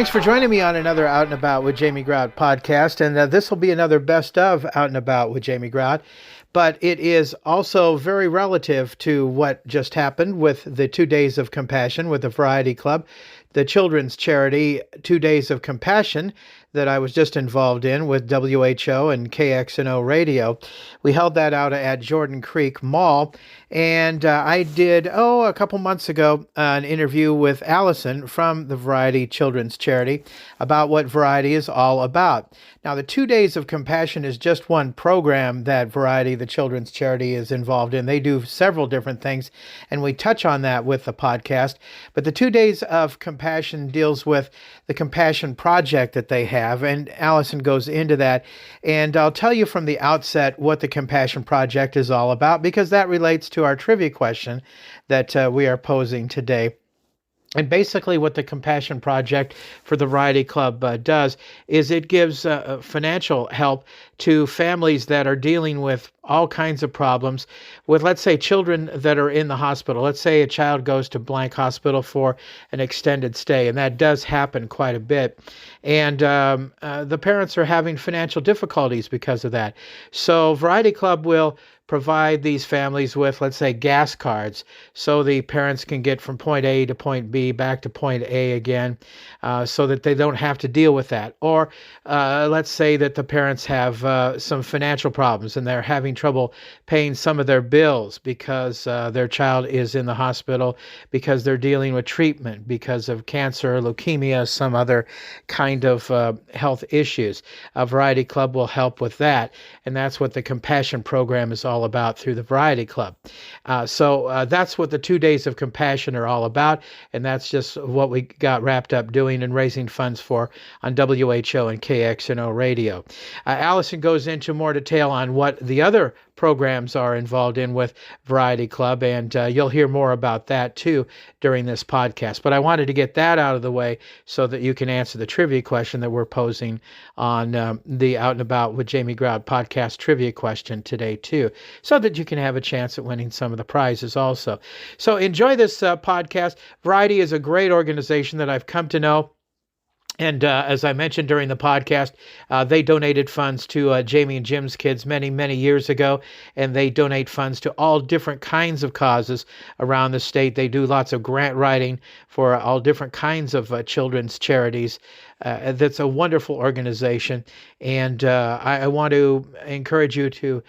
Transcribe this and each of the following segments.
Thanks for joining me on another Out and About with Jamie Grout podcast. And this will be another best of Out and About with Jamie Grout. But it is also very relative to what just happened with the 2 Days of Compassion with the Variety Club, the children's charity 2 Days of Compassion that I was just involved in with WHO and KXNO Radio. We held that out at Jordan Creek Mall, and I did, a couple months ago, an interview with Allison from the Variety Children's Charity about what Variety is all about. Now, the 2 Days of Compassion is just one program that Variety, the children's charity, is involved in. They do several different things, and we touch on that with the podcast. But the 2 Days of Compassion deals with the Compassion Project that they have, and Allison goes into that. And I'll tell you from the outset what the Compassion Project is all about, because that relates to our trivia question that we are posing today. And basically what the Compassion Project for the Variety Club does is it gives financial help to families that are dealing with all kinds of problems with, let's say, children that are in the hospital. Let's say a child goes to blank hospital for an extended stay, and that does happen quite a bit. And the parents are having financial difficulties because of that. So Variety Club will provide these families with, let's say, gas cards so the parents can get from point A to point B back to point A again so that they don't have to deal with that. Or let's say that the parents have some financial problems and they're having trouble paying some of their bills because their child is in the hospital, because they're dealing with treatment because of cancer, leukemia, some other kind of health issues. A Variety Club will help with that, and that's what the Compassion Program is all about through the Variety Club. So that's what the 2 Days of Compassion are all about, and that's just what we got wrapped up doing and raising funds for on WHO and KXNO Radio. Allison goes into more detail on what the other programs are involved in with Variety Club, and you'll hear more about that too during this podcast. But I wanted to get that out of the way so that you can answer the trivia question that we're posing on the Out and About with Jamie Grout podcast trivia question today too, so that you can have a chance at winning some of the prizes also. So enjoy this podcast. Variety is a great organization that I've come to know. And as I mentioned during the podcast, they donated funds to Jamie and Jim's kids many, many years ago, and they donate funds to all different kinds of causes around the state. They do lots of grant writing for all different kinds of children's charities. That's a wonderful organization, and I want to encourage you to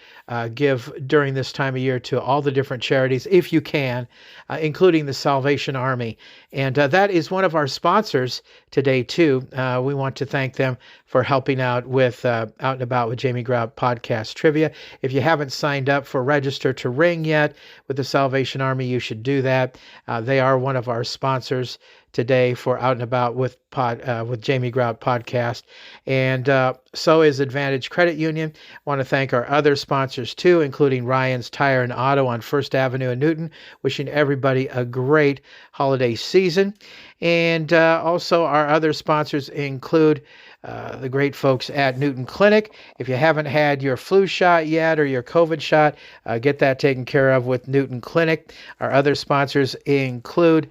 give during this time of year to all the different charities, if you can, including the Salvation Army. And that is one of our sponsors today, too. We want to thank them for helping out with Out and About with Jamie Grout podcast trivia. If you haven't signed up for Register to Ring yet with the Salvation Army, you should do that. They are one of our sponsors today for Out and About with Jamie Grout podcast, and so is Advantage Credit Union. I want to thank our other sponsors too, including Ryan's Tire and Auto on First Avenue in Newton. Wishing everybody a great holiday season. And also our other sponsors include the great folks at Newton Clinic. If you haven't had your flu shot yet or your COVID shot, get that taken care of with Newton Clinic. Our other sponsors include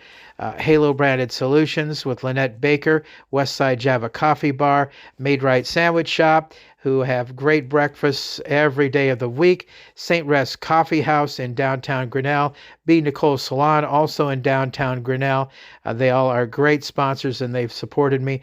Halo Branded Solutions with Lynette Baker, Westside Java Coffee Bar, Made Right Sandwich Shop, who have great breakfasts every day of the week, St. Rest Coffee House in downtown Grinnell, B. Nicole Salon, also in downtown Grinnell. They all are great sponsors, and they've supported me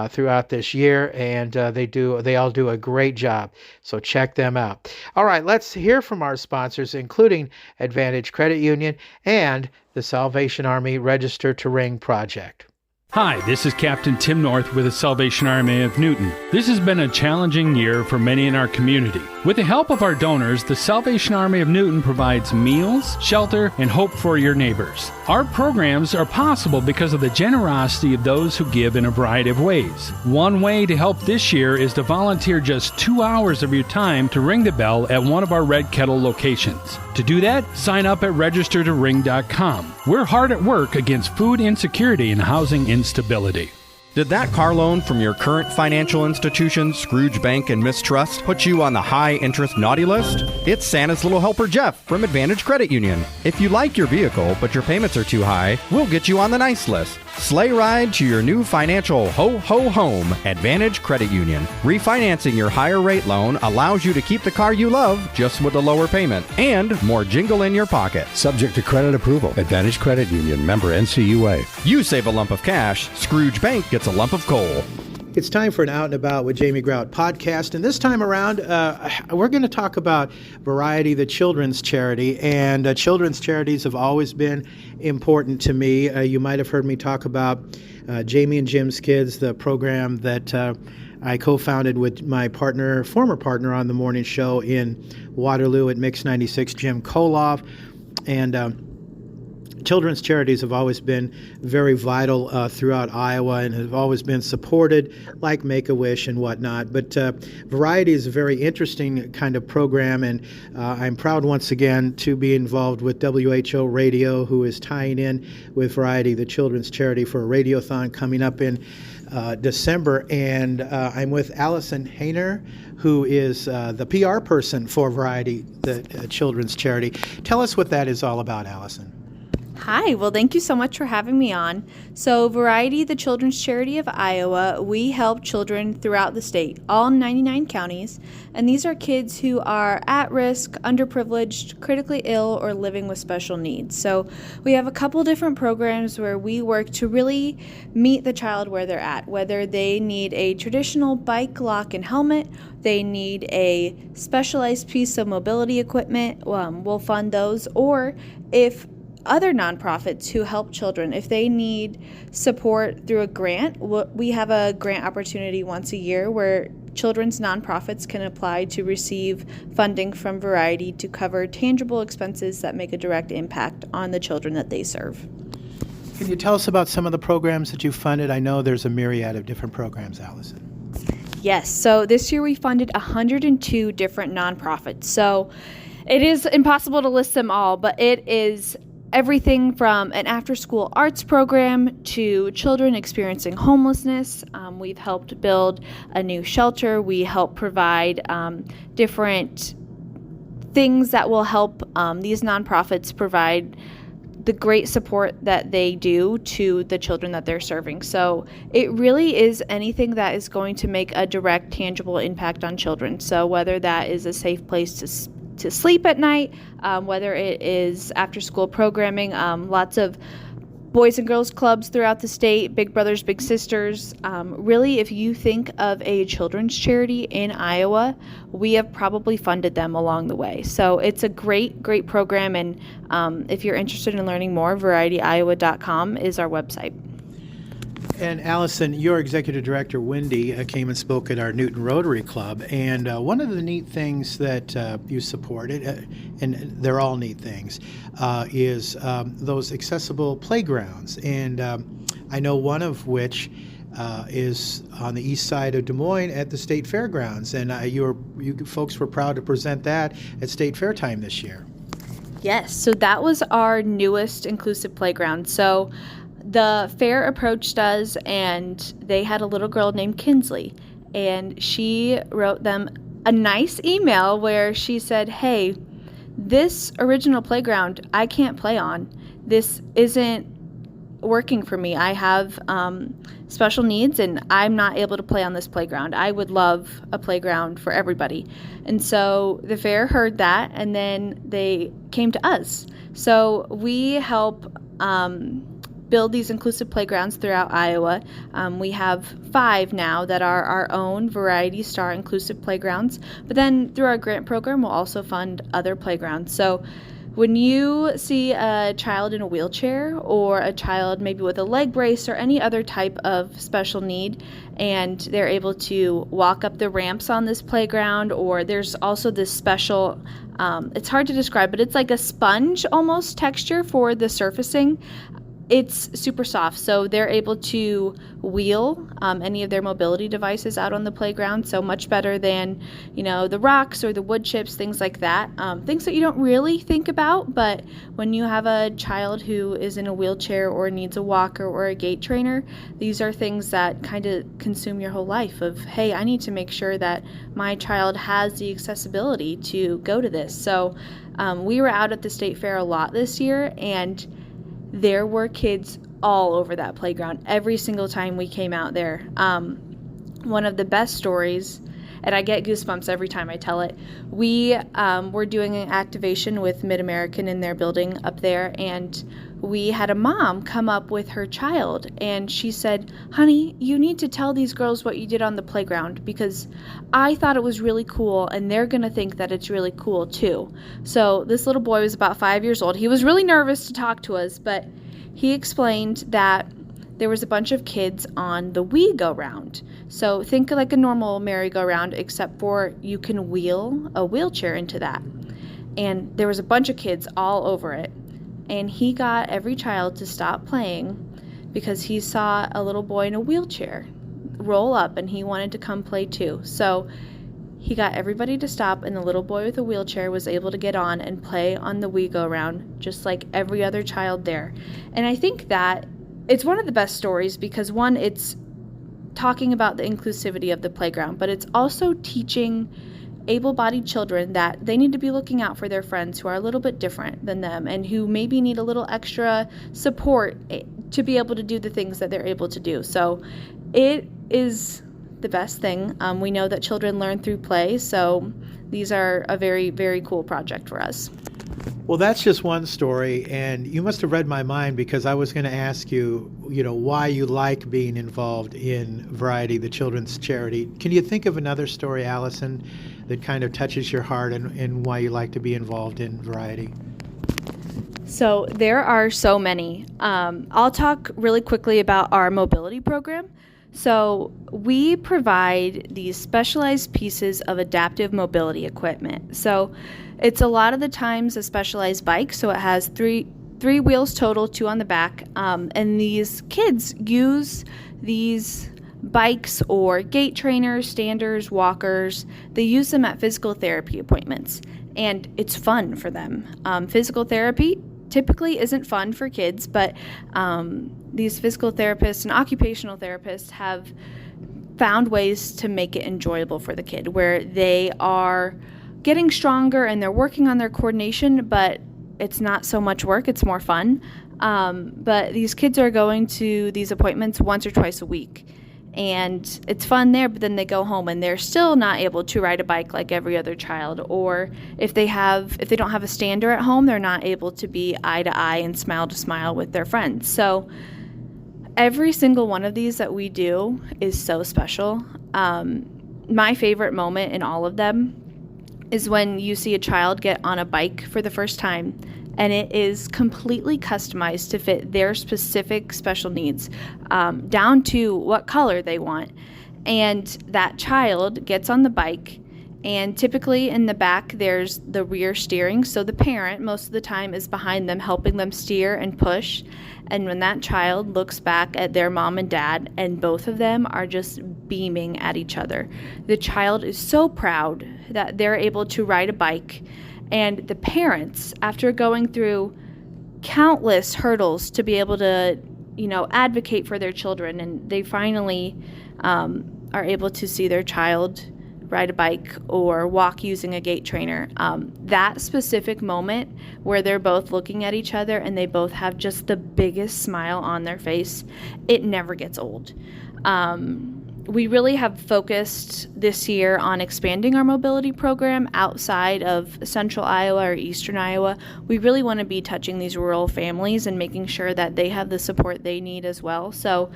throughout this year, and they all do a great job. So check them out. All right, let's hear from our sponsors, including Advantage Credit Union and the Salvation Army Register to Ring Project. Hi, this is Captain Tim North with the Salvation Army of Newton. This has been a challenging year for many in our community. With the help of our donors, the Salvation Army of Newton provides meals, shelter, and hope for your neighbors. Our programs are possible because of the generosity of those who give in a variety of ways. One way to help this year is to volunteer just 2 hours of your time to ring the bell at one of our Red Kettle locations. To do that, sign up at registertoring.com. We're hard at work against food insecurity and housing instability. Did that car loan from your current financial institution, Scrooge Bank and Mistrust, put you on the high-interest naughty list? It's Santa's Little Helper Jeff from Advantage Credit Union. If you like your vehicle, but your payments are too high, we'll get you on the nice list. Sleigh ride to your new financial ho-ho home, Advantage Credit Union. Refinancing your higher rate loan allows you to keep the car you love just with a lower payment and more jingle in your pocket. Subject to credit approval. Advantage Credit Union, member NCUA. You save a lump of cash, Scrooge Bank gets a lump of coal. It's time for an Out and About with Jamie Grout podcast, and this time around, we're going to talk about Variety, the children's charity, and children's charities have always been important to me. You might have heard me talk about Jamie and Jim's Kids, the program that I co-founded with my former partner on the morning show in Waterloo at Mix 96, Jim Koloff, and children's charities have always been very vital throughout Iowa and have always been supported, like Make-A-Wish and whatnot. But Variety is a very interesting kind of program, and I'm proud once again to be involved with WHO Radio, who is tying in with Variety, the children's charity, for a radiothon coming up in December. And I'm with Allison Hayner, who is the PR person for Variety, the children's charity. Tell us what that is all about, Allison. Hi, well, thank you so much for having me on. So, Variety, the children's charity of Iowa, we help children throughout the state, all 99 counties, and these are kids who are at risk, underprivileged, critically ill, or living with special needs. So, we have a couple different programs where we work to really meet the child where they're at, whether they need a traditional bike lock and helmet, they need a specialized piece of mobility equipment, we'll fund those, or if other nonprofits who help children, if they need support through a grant, we have a grant opportunity once a year where children's nonprofits can apply to receive funding from Variety to cover tangible expenses that make a direct impact on the children that they serve. Can you tell us about some of the programs that you funded? I know there's a myriad of different programs, Allison. Yes, so this year we funded 102 different nonprofits. So it is impossible to list them all, but it is everything from an after-school arts program to children experiencing homelessness. We've helped build a new shelter. We help provide different things that will help these nonprofits provide the great support that they do to the children that they're serving. So it really is anything that is going to make a direct, tangible impact on children. So whether that is a safe place to sleep at night, whether it is after-school programming, lots of boys and girls clubs throughout the state, Big Brothers Big Sisters. Really, if you think of a children's charity in Iowa, we have probably funded them along the way. So it's a great, great program, and if you're interested in learning more, VarietyIowa.com is our website. And Allison, your executive director, Wendy, came and spoke at our Newton Rotary Club. And one of the neat things that you supported, and they're all neat things, is those accessible playgrounds. And I know one of which is on the east side of Des Moines at the State Fairgrounds. And you folks were proud to present that at State Fair time this year. Yes, so that was our newest inclusive playground. So the fair approached us, and they had a little girl named Kinsley, and she wrote them a nice email where she said, hey, this original playground I can't play on. This isn't working for me. I have special needs, and I'm not able to play on this playground. I would love a playground for everybody. And so the fair heard that, and then they came to us. So we help build these inclusive playgrounds throughout Iowa. We have 5 now that are our own Variety Star inclusive playgrounds, but then through our grant program, we'll also fund other playgrounds. So when you see a child in a wheelchair or a child maybe with a leg brace or any other type of special need, and they're able to walk up the ramps on this playground, or there's also this special, it's hard to describe, but it's like a sponge almost texture for the surfacing. It's super soft, so they're able to wheel any of their mobility devices out on the playground, so much better than, the rocks or the wood chips, things like that. Things that you don't really think about, but when you have a child who is in a wheelchair or needs a walker or a gait trainer, these are things that kind of consume your whole life of, hey, I need to make sure that my child has the accessibility to go to this. So we were out at the State Fair a lot this year, and there were kids all over that playground every single time we came out there. One of the best stories, and I get goosebumps every time I tell it, we were doing an activation with Mid-American in their building up there, and we had a mom come up with her child, and she said, "Honey, you need to tell these girls what you did on the playground, because I thought it was really cool, and they're going to think that it's really cool too." So this little boy was about 5 years old. He was really nervous to talk to us, but he explained that there was a bunch of kids on the We-Go-Round. So think like a normal merry-go-round, except for you can wheel a wheelchair into that. And there was a bunch of kids all over it. And he got every child to stop playing because he saw a little boy in a wheelchair roll up and he wanted to come play too. So he got everybody to stop, and the little boy with a wheelchair was able to get on and play on the We-Go-Round just like every other child there. And I think that it's one of the best stories because, one, it's talking about the inclusivity of the playground, but it's also teaching able-bodied children that they need to be looking out for their friends who are a little bit different than them and who maybe need a little extra support to be able to do the things that they're able to do. So it is the best thing. We know that children learn through play, so these are a very, very cool project for us. Well, that's just one story, and you must have read my mind because I was going to ask you, why you like being involved in Variety, the children's charity. Can you think of another story, Allison, that kind of touches your heart and why you like to be involved in Variety? So there are so many. I'll talk really quickly about our mobility program. So we provide these specialized pieces of adaptive mobility equipment. So it's a lot of the times a specialized bike, so it has three wheels total, 2 on the back, and these kids use these bikes or gait trainers, standers, walkers. They use them at physical therapy appointments, and it's fun for them. Physical therapy typically isn't fun for kids, but these physical therapists and occupational therapists have found ways to make it enjoyable for the kid, where they are getting stronger and they're working on their coordination, but it's not so much work, it's more fun. But these kids are going to these appointments once or twice a week, and it's fun there, but then they go home and they're still not able to ride a bike like every other child, or if they don't have a stander at home, they're not able to be eye to eye and smile to smile with their friends. So every single one of these that we do is so special. My favorite moment in all of them is when you see a child get on a bike for the first time, and it is completely customized to fit their specific special needs, down to what color they want. And that child gets on the bike, and typically in the back there's the rear steering, so the parent most of the time is behind them helping them steer and push. And when that child looks back at their mom and dad, and both of them are just beaming at each other, the child is so proud that they're able to ride a bike. And the parents, after going through countless hurdles to be able to, advocate for their children, and they finally are able to see their child ride a bike or walk using a gait trainer, that specific moment where they're both looking at each other and they both have just the biggest smile on their face, it never gets old. We really have focused this year on expanding our mobility program outside of central Iowa or eastern Iowa. We really want to be touching these rural families and making sure that they have the support they need as well. So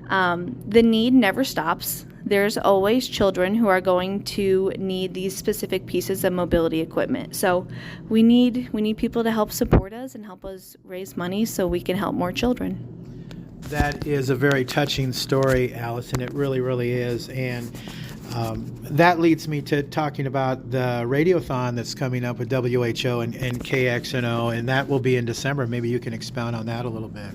the need never stops. There's always children who are going to need these specific pieces of mobility equipment. So we need people to help support us and help us raise money so we can help more children. That is a very touching story, Allison. It really, really is. And that leads me to talking about the radiothon that's coming up with WHO and KXNO, and that will be in December. Maybe you can expound on that a little bit.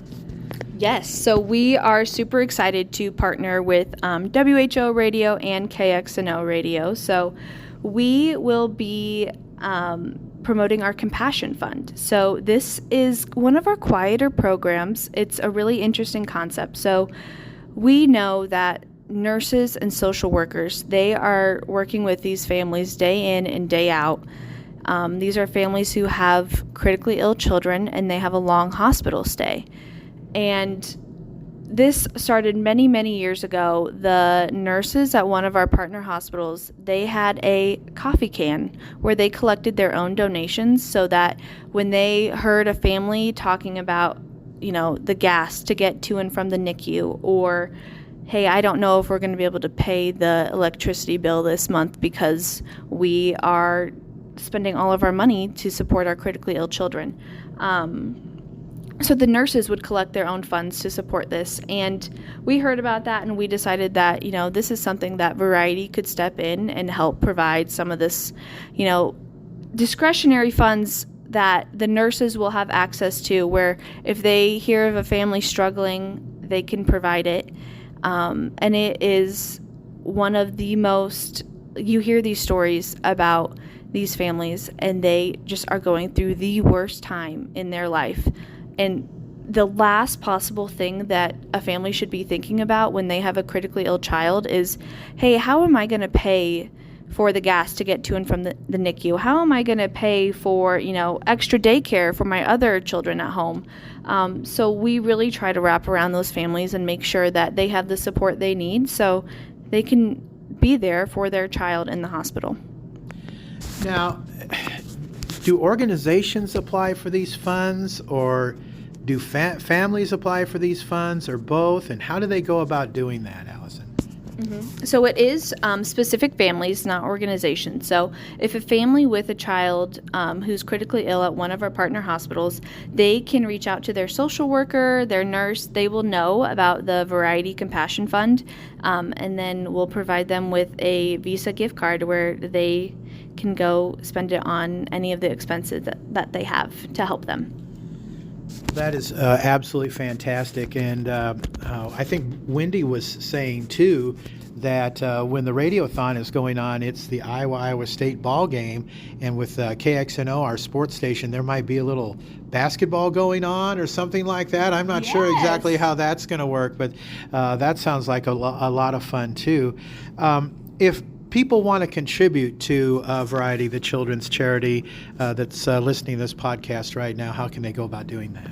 Yes, so we are super excited to partner with WHO Radio and KXNO Radio. So we will be promoting our Compassion Fund. So this is one of our quieter programs. It's a really interesting concept. So we know that nurses and social workers, they are working with these families day in and day out. These are families who have critically ill children and they have a long hospital stay. And this started many, many years ago. The nurses at one of our partner hospitals, they had a coffee can where they collected their own donations so that when they heard a family talking about, the gas to get to and from the NICU, or, hey, I don't know if we're going to be able to pay the electricity bill this month because we are spending all of our money to support our critically ill children. So the nurses would collect their own funds to support this, and we heard about that, and we decided that, this is something that Variety could step in and help provide some of this, discretionary funds that the nurses will have access to, where if they hear of a family struggling, they can provide it. And it is one of the most, you hear these stories about these families, and they just are going through the worst time in their life. And the last possible thing that a family should be thinking about when they have a critically ill child is, hey, how am I going to pay for the gas to get to and from the NICU? How am I going to pay for, extra daycare for my other children at home? So we really try to wrap around those families and make sure that they have the support they need so they can be there for their child in the hospital. Now, do organizations apply for these funds, or do families apply for these funds, or both? And how do they go about doing that, Allison? Mm-hmm. So it is specific families, not organizations. So if a family with a child who's critically ill at one of our partner hospitals, they can reach out to their social worker, their nurse. They will know about the Variety Compassion Fund, and then we'll provide them with a Visa gift card where they can go spend it on any of the expenses that they have to help them. That is absolutely fantastic. And I think Wendy was saying, too, that when the Radiothon is going on, it's the Iowa State ball game. And with KXNO, our sports station, there might be a little basketball going on or something like that. I'm not sure exactly how that's going to work, but that sounds like a lot of fun, too. If people want to contribute to Variety, the children's charity that's listening to this podcast right now, how can they go about doing that?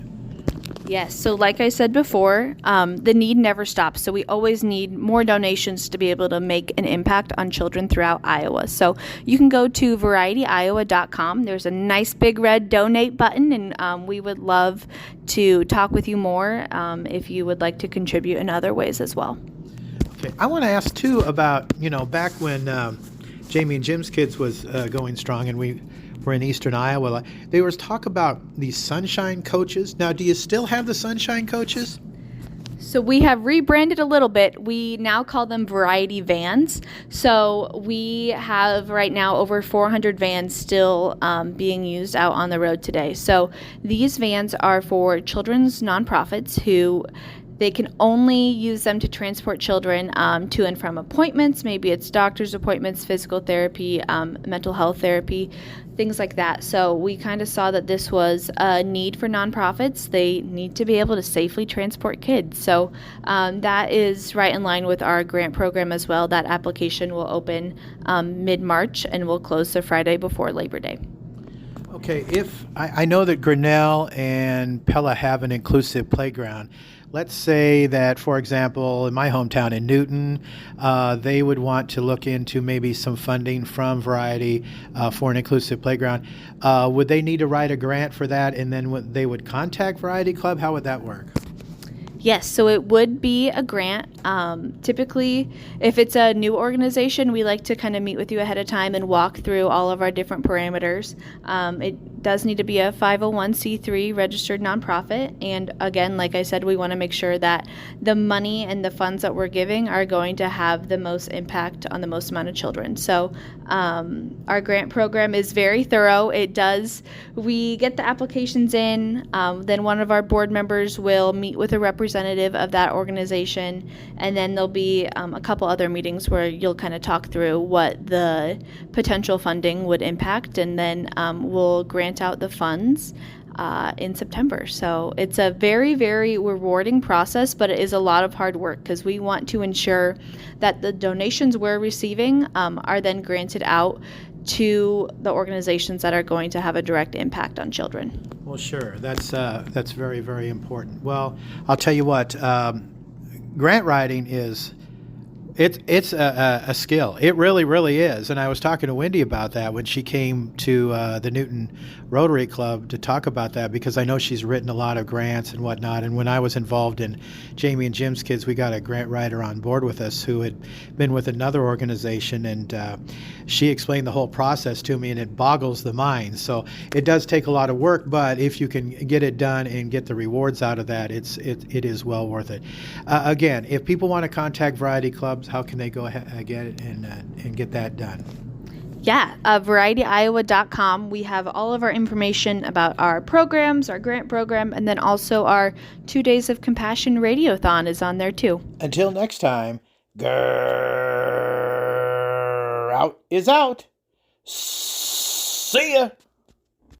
Yes, so like I said before, the need never stops. So we always need more donations to be able to make an impact on children throughout Iowa. So you can go to varietyiowa.com. There's a nice big red donate button, and we would love to talk with you more if you would like to contribute in other ways as well. Okay. I want to ask, too, about, back when Jamie and Jim's kids was going strong and we were in eastern Iowa, there was talk about these Sunshine Coaches. Now, do you still have the Sunshine Coaches? So we have rebranded a little bit. We now call them Variety Vans. So we have right now over 400 vans still being used out on the road today. So these vans are for children's nonprofits who they can only use them to transport children to and from appointments. Maybe it's doctor's appointments, physical therapy, mental health therapy, things like that. So we kind of saw that this was a need for nonprofits. They need to be able to safely transport kids. So that is right in line with our grant program as well. That application will open mid-March and will close the Friday before Labor Day. Okay, if I know that Grinnell and Pella have an inclusive playground. Let's say that, for example, in my hometown in Newton, they would want to look into maybe some funding from Variety for an inclusive playground. Would they need to write a grant for that, and then they would contact Variety Club? How would that work? Yes, so it would be a grant. Typically, if it's a new organization, we like to kind of meet with you ahead of time and walk through all of our different parameters. It does need to be a 501c3 registered nonprofit. And again, like I said, we want to make sure that the money and the funds that we're giving are going to have the most impact on the most amount of children. So our grant program is very thorough. We get the applications in, then one of our board members will meet with a representative of that organization, and then there'll be a couple other meetings where you'll kind of talk through what the potential funding would impact, and then we'll grant out the funds in September. So it's a very, very rewarding process, but it is a lot of hard work because we want to ensure that the donations we're receiving are then granted out to the organizations that are going to have a direct impact on children. Well, sure. That's very, very important. Well, I'll tell you what, grant writing is, it's a skill. It really, really is. And I was talking to Wendy about that when she came to the Newton Rotary Club to talk about that, because I know she's written a lot of grants and whatnot. And when I was involved in Jamie and Jim's Kids, we got a grant writer on board with us who had been with another organization, and she explained the whole process to me, and it boggles the mind. So it does take a lot of work, but if you can get it done and get the rewards out of that, it is well worth it. Again, if people want to contact Variety Clubs, how can they go ahead get it and get that done? Yeah, VarietyIowa.com. We have all of our information about our programs, our grant program, and then also our 2 Days of Compassion Radiothon is on there too. Until next time, out is out. See ya.